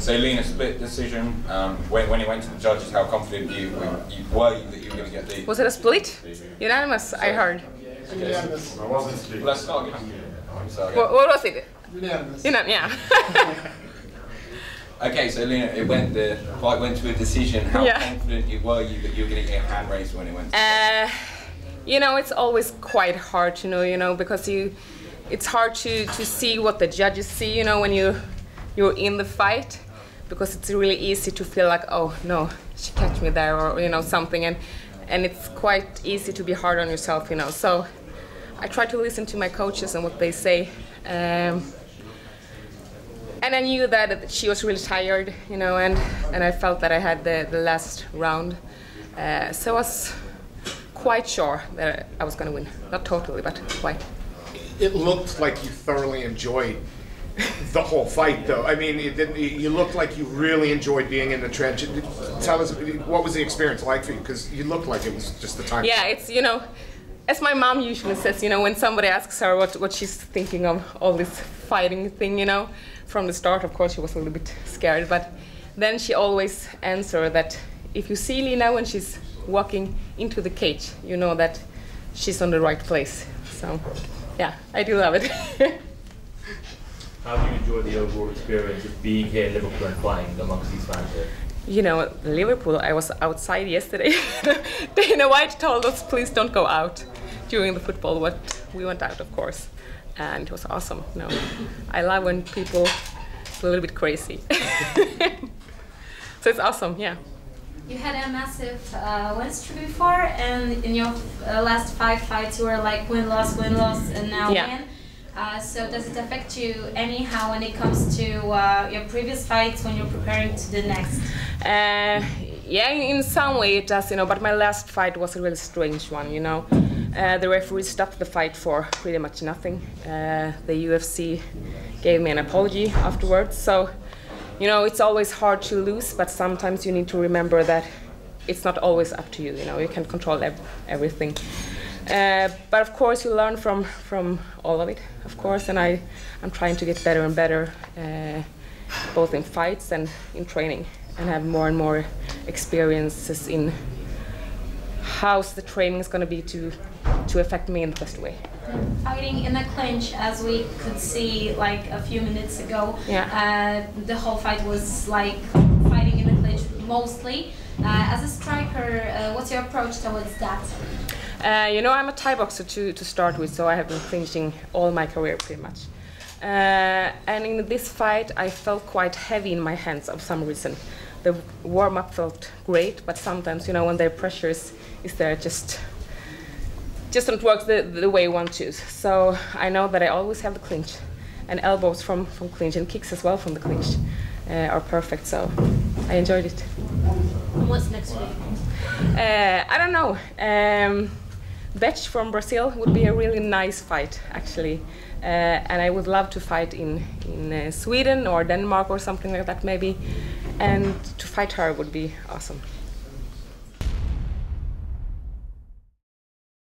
So Lina, split decision. When it went to the judges, how confident were you that you were going to get the... Was it a split? Unanimous, I heard. Unanimous. Let's start again. What was it? Unanimous. Yeah. Okay, so Lina, the fight went to a decision. How confident were you that you were going to get a hand raised when it went to you know, it's always quite hard to know, you know, because it's hard to see what the judges see, you know, when you're in the fight, because it's really easy to feel like, oh no, she catch me there, or you know, something, and it's quite easy to be hard on yourself, you know. So I try to listen to my coaches and what they say, and I knew that she was really tired, you know, and I felt that I had the last round, so I was quite sure that I was going to win. Not totally, but quite. It looked like you thoroughly enjoyed the whole fight, though. I mean, you looked like you really enjoyed being in the trench. Tell us, what was the experience like for you? Because you looked like it was just the time. Yeah, it's, you know, as my mom usually says, you know, when somebody asks her what she's thinking of all this fighting thing, you know, from the start, of course, she was a little bit scared, but then she always answered that if you see Lina when she's walking into the cage, you know that she's on the right place. So, yeah, I do love it. How do you enjoy the overall experience of being here in Liverpool and fighting amongst these fans here? You know, Liverpool, I was outside yesterday. Dana White told us, please don't go out during the football, but we went out, of course, and it was awesome. You know, I love when people are a little bit crazy. So it's awesome, yeah. You had a massive win streak before, and in your last 5 fights you were like win-loss, and now win. So does it affect you anyhow when it comes to your previous fights when you're preparing to the next? Yeah, in some way it does, you know, but my last fight was a really strange one, you know. The referee stopped the fight for pretty much nothing. The UFC gave me an apology afterwards, so you know, it's always hard to lose, but sometimes you need to remember that it's not always up to you, you know, you can't control everything. But of course you learn from all of it, of course, and I'm trying to get better and better, both in fights and in training, and have more and more experiences in how the training is going to be to affect me in the best way. Fighting in the clinch, as we could see like a few minutes ago, the whole fight was like fighting in the clinch mostly. As a striker, what's your approach towards that? You know, I'm a Thai boxer to start with, so I have been clinching all my career pretty much. And in this fight, I felt quite heavy in my hands for some reason. The warm-up felt great, but sometimes, you know, when the pressure is there, it just don't work the way you want to. So I know that I always have the clinch, and elbows from clinch, and kicks as well from the clinch are perfect, so I enjoyed it. And what's next week? I don't know. Betch from Brazil would be a really nice fight, actually. And I would love to fight in Sweden or Denmark or something like that maybe. And to fight her would be awesome.